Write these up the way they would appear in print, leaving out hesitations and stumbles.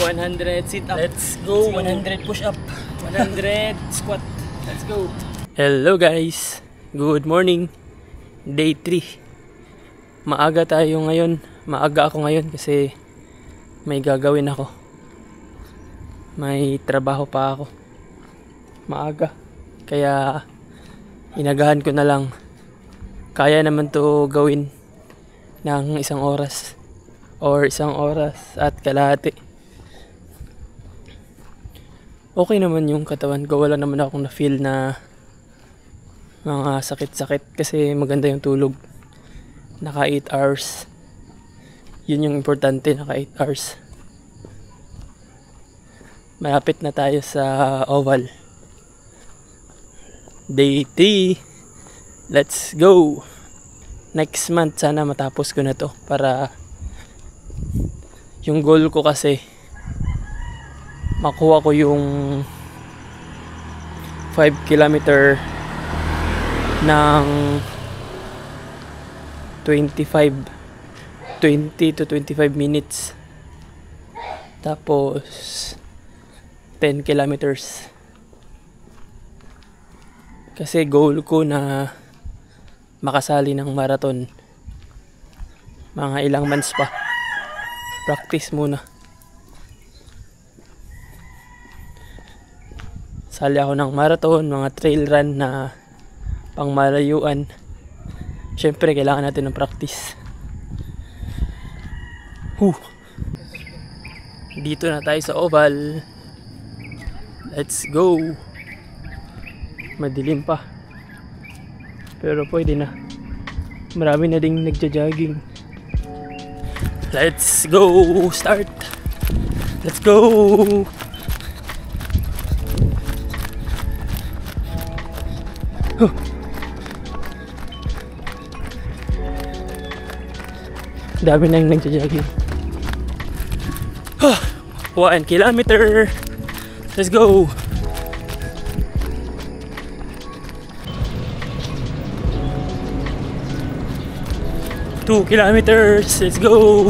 100 sit up. Let's go. 100 push up. 100 squat. Let's go. Hello guys. Good morning. Day 3. Maaga tayo ngayon. Maaga ako ngayon kasi may gagawin ako. May trabaho pa ako. Maaga. Kaya inagahan ko na lang. Kaya naman to gawin ng 1 oras or 1 oras at kalahati. Okay naman yung katawan ko. Wala naman akong na-feel na mga sakit-sakit kasi maganda yung tulog. Naka 8 hours. Yun yung importante, naka 8 hours. Malapit na tayo sa oval. Day 3. Let's go. Next month sana matapos ko na to para yung goal ko kasi makuha ko yung 5 kilometer ng 20 to 25 minutes. Tapos 10 kilometers. Kasi goal ko na makasali ng marathon. Mga ilang months pa. Practice muna. Sali ako ng marathon, mga trail run na pangmalayuan. Syempre kailangan natin ng practice. Dito na tayo sa oval. Let's go. Madilim pa. Pero pwede na. Marami na ding nagja-jogging. Let's go. Start. Let's go. Dami na yung nagja-jogging. 1 kilometer. Let's go. Two kilometers. Let's go.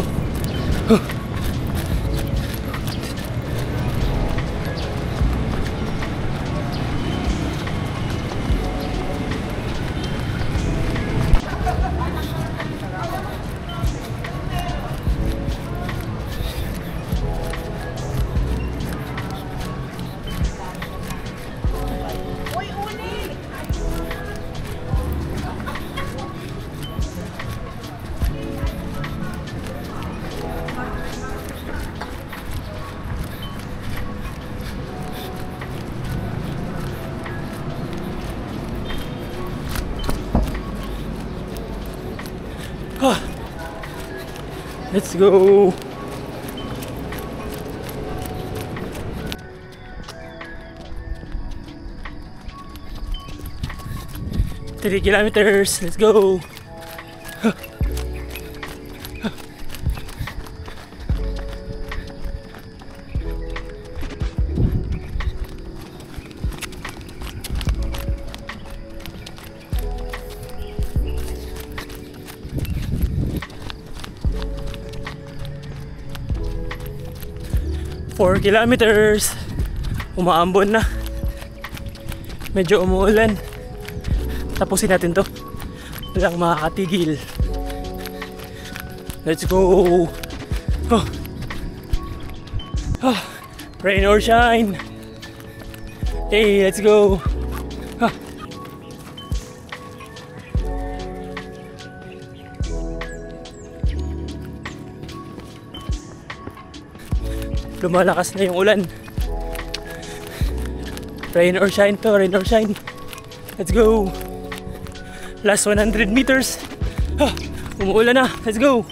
'Let's go. Three kilometers. Let's go. 4 kilometers. Umaambon na. Medyo umuulan. Tapusin natin to. Walang makakatigil. Let's go. Rain or shine. Hey, let's go. Lumalakas na yung ulan. Rain or shine to, rain or shine. Let's go. Last 100 meters. Umuulan na. Let's go.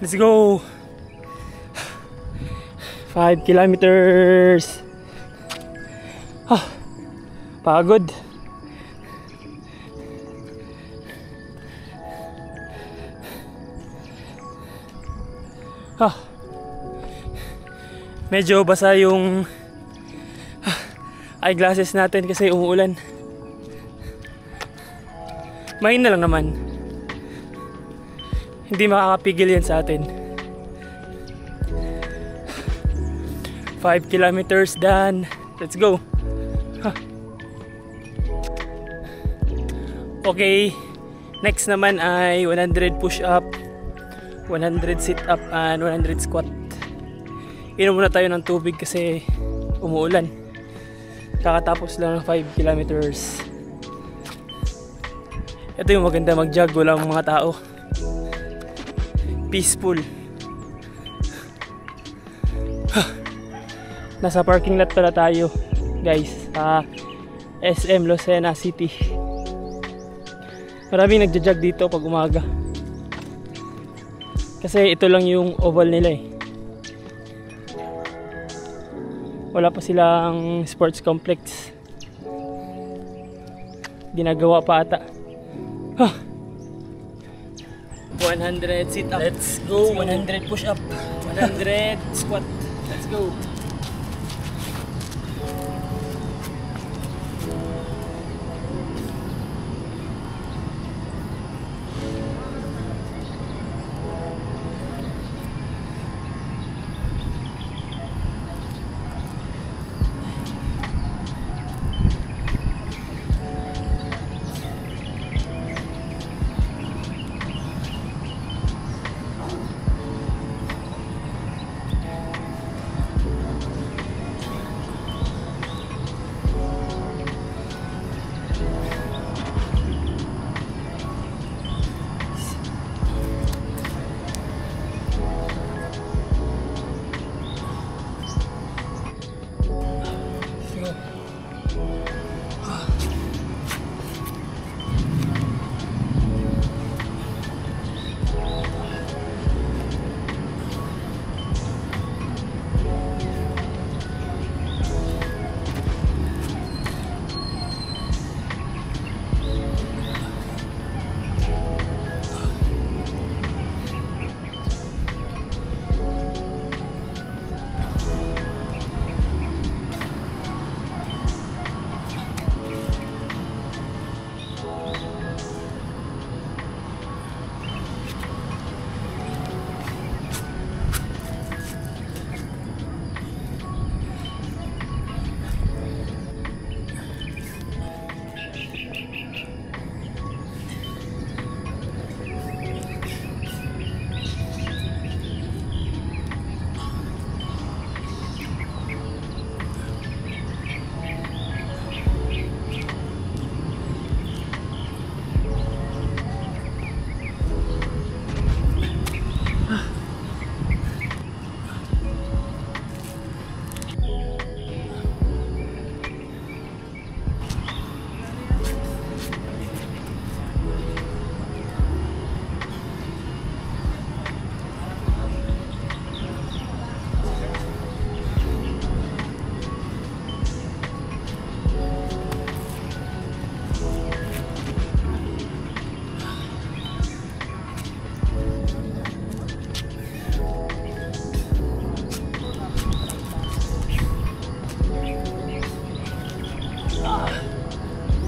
Let's go. 5 kilometers. Pagod. Medyo basa yung eyeglasses natin kasi umuulan. Mahina lang naman. Hindi makakapigil yan sa atin. 5 kilometers done. Let's go. Okay. Next naman ay 100 push up, 100 sit up, and 100 squat. Inom muna tayo ng tubig kasi umuulan. Kakatapos lang ng 5 kilometers. Ito yung maganda mag-jog, walang mga tao. Peaceful. Nasa parking lot pala tayo, guys, sa SM Lucena City. Maraming nagja-jog dito pag umaga. Kasi ito lang yung oval nila eh. Wala pa silang sports complex. Ginagawa pa ata. 100 sit up. Let's go. 100 push up. 100 squat. Let's go.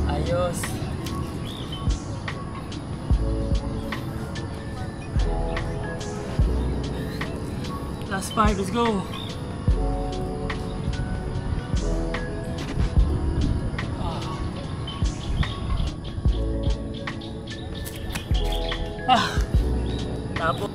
Ayos. Last 5, let's go. Tapos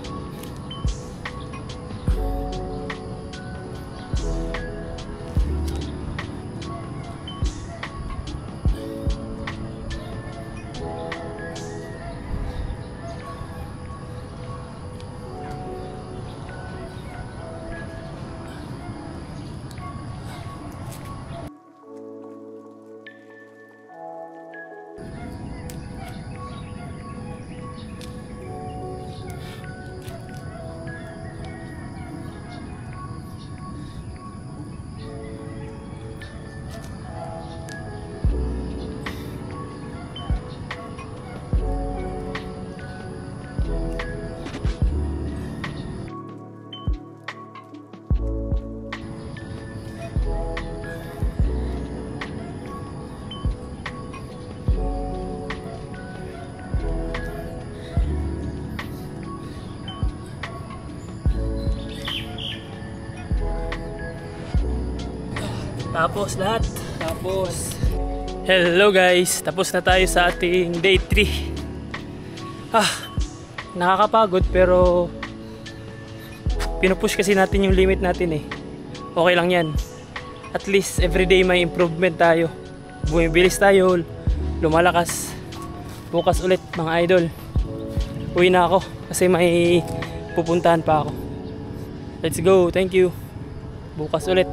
Tapos lahat. Tapos. Hello guys, tapos na tayo sa ating day 3. Nakakapagod pero pinupush kasi natin yung limit natin eh. Okay lang yan. At least everyday may improvement tayo. Bumibilis tayo, lumalakas. Bukas ulit mga idol. Uwi na ako kasi may pupuntahan pa ako. Let's go, thank you. Bukas ulit.